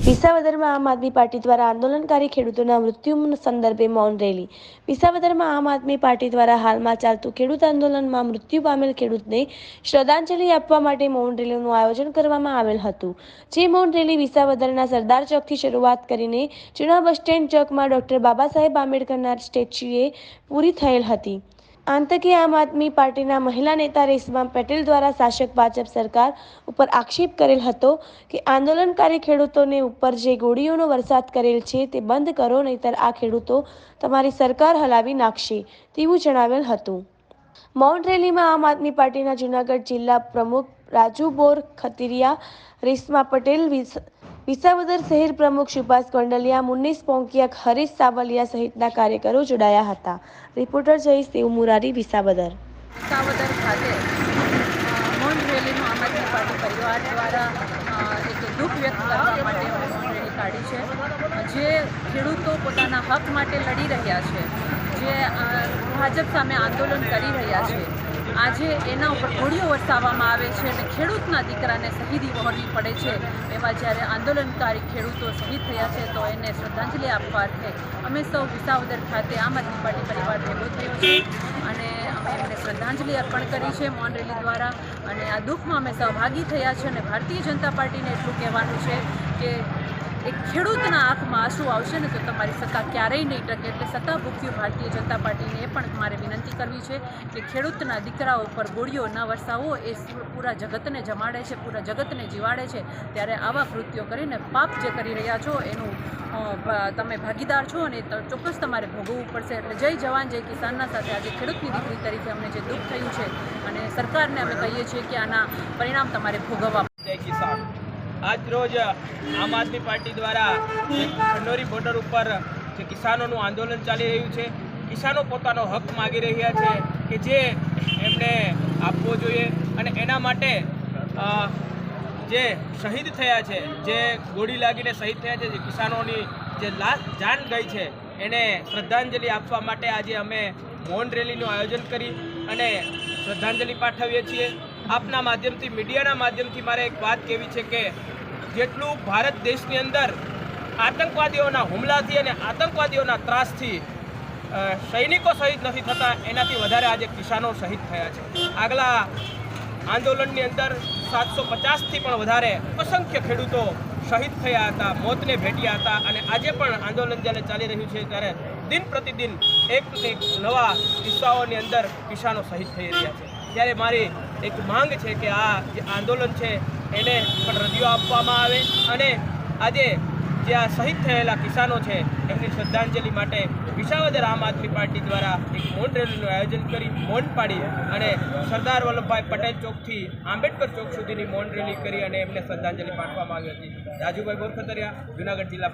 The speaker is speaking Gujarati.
વિસાવદરમાં આમ આદમી પાર્ટી દ્વારા આંદોલનકારી ખેડૂતોના મૃત્યુ સંદર્ભે મૌન રેલી. વિસાવદરમાં આમ આદમી પાર્ટી દ્વારા હાલમાં ચાલતું ખેડૂત આંદોલનમાં મૃત્યુ પામેલ ખેડૂતને શ્રદ્ધાંજલિ આપવા માટે મૌન રેલીનું આયોજન કરવામાં આવેલ હતું. જે મૌન રેલી વિસાવદરના સરદાર ચોકથી શરૂઆત કરીને જૂના બસ સ્ટેન્ડ ચોકમાં ડોક્ટર બાબા સાહેબ આંબેડકરના સ્ટેચ્યુએ પૂરી થયેલ હતી. આતંકી આમ આદમી પાર્ટીના મહિલા નેતા રેશમા પટેલ દ્વારા શાસક ભાજપ સરકાર ઉપર આક્ષેપ કરેલ હતો કે આંદોલનકારી ખેડૂતોને ઉપર જે ગોળીઓનો વરસાદ કરેલ છે તે બંધ કરો, નહીંતર આ ખેડૂતો તમારી સરકાર હલાવી નાખશે તેવું જણાવેલ હતું. મૌન રેલીમાં આમ આદમી પાર્ટીના જૂનાગઢ જિલ્લા પ્રમુખ રાજુ બોર ખત્રિયા, રેશમા પટેલ, વિસાવદર શહેર પ્રમુખ સુભાષ ગોંડલિયા, મુન્નીસ પોંકિયા, હરીશ સાવલિયા સહિતના કાર્યકરો જોડાયા હતા. રિપોર્ટર જયેશ દેવમુરારી, વિસાવદર. વિસાવદર ખાતે મૌન રેલીનું આમ આદમી પાર્ટી પરિવાર દ્વારા એક દુઃખ વ્યક્ત કરવા માટે મૌન રેલી કાઢી છે. જે ખેડૂતો પોતાના હક માટે લડી રહ્યા છે, જે ભાજપ સામે આંદોલન કરી રહ્યા છે, આજે એના ઉપર ગોળીઓ વરસાવવામાં આવે છે અને ખેડૂતના દીકરાને શહીદી વહોરવી પડે છે. એવા જ્યારે આંદોલનકારી ખેડૂતો શહીદ થયા છે તો એને શ્રદ્ધાંજલિ આપવા અર્થે અમે સૌ વિસાવદર ખાતે આમ આદમી પાર્ટી પરિવાર ભેગો થયો છે અને અમે એમને શ્રદ્ધાંજલિ અર્પણ કરી છે મૌન રેલી દ્વારા. અને આ દુઃખમાં અમે સહભાગી થયા છે અને ભારતીય જનતા પાર્ટીને એટલું કહેવાનું છે કે એક ખેડૂતના આંખમાં આંસુ આવશે ને તો તમારી સત્તા ક્યારેય નહીં ટકે. એટલે સત્તા ભૂખ્યું ભારતીય જનતા પાર્ટીને એ પણ મારે વિનંતી કરવી છે કે ખેડૂતના દીકરાઓ પર ગોળીઓ ન વરસાવો. એ પૂરા જગતને જમાડે છે, પૂરા જગતને જીવાડે છે. ત્યારે આવા કૃત્યો કરીને પાપ જે કરી રહ્યા છો એનું તમે ભાગીદાર છો અને ચોક્કસ તમારે ભોગવવું પડશે. એટલે જય જવાન જય કિસાનના સાથે આજે ખેડૂતની દીકરી તરીકે અમને જે દુઃખ થયું છે અને સરકારને અમે કહીએ છીએ કે આના પરિણામ તમારે ભોગવવા. જય કિસાન. આજ રોજ આમ આદમી પાર્ટી દ્વારા ખંડોરી બોર્ડર ઉપર જે કિસાનોનું આંદોલન ચાલી રહ્યું છે, કિસાનો પોતાનો હક માગી રહ્યા છે કે જે એમને આપવો જોઈએ અને એના માટે જે શહીદ થયા છે, જે ગોળી લાગીને શહીદ થયા છે, જે કિસાનોની જે જાન ગઈ છે એને શ્રદ્ધાંજલિ આપવા માટે આજે અમે મૌન રેલીનું આયોજન કરી અને શ્રદ્ધાંજલિ પાઠવીએ છીએ. આપના માધ્યમથી, મીડિયાના માધ્યમથી મારે એક વાત કહેવી છે કે જેટલું ભારત દેશની અંદર આતંકવાદીઓના હુમલાથી અને આતંકવાદીઓના ત્રાસથી સૈનિકો શહીદ નથી થતા, એનાથી વધારે આજે કિસાનો શહીદ થયા છે. આગલા આંદોલનની અંદર 750થી પણ વધારે અસંખ્ય ખેડૂતો શહીદ થયા હતા, મોતને ભેટ્યા હતા અને આજે પણ આંદોલન જ્યારે ચાલી રહ્યું છે ત્યારે દિન પ્રતિદિન એક નવા કિસ્સાઓની અંદર કિસાનો શહીદ થઈ રહ્યા છે. ત્યારે મારી એક માંગ છે કે આ જે આંદોલન છે એને પણ રદિયો આપવામાં આવે અને આજે જે આ શહીદ થયેલા કિસાનો છે એમની શ્રદ્ધાંજલિ માટે વિસાવદર આમ આદમી પાર્ટી દ્વારા એક મૌન રેલીનું આયોજન કરી મૌન પાડી અને સરદાર વલ્લભભાઈ પટેલ ચોકથી આંબેડકર ચોક સુધીની મૌન રેલી કરી અને એમને શ્રદ્ધાંજલિ પાઠવવામાં આવી હતી. રાજુભાઈ બોરખતરિયા, જૂનાગઢ જિલ્લા.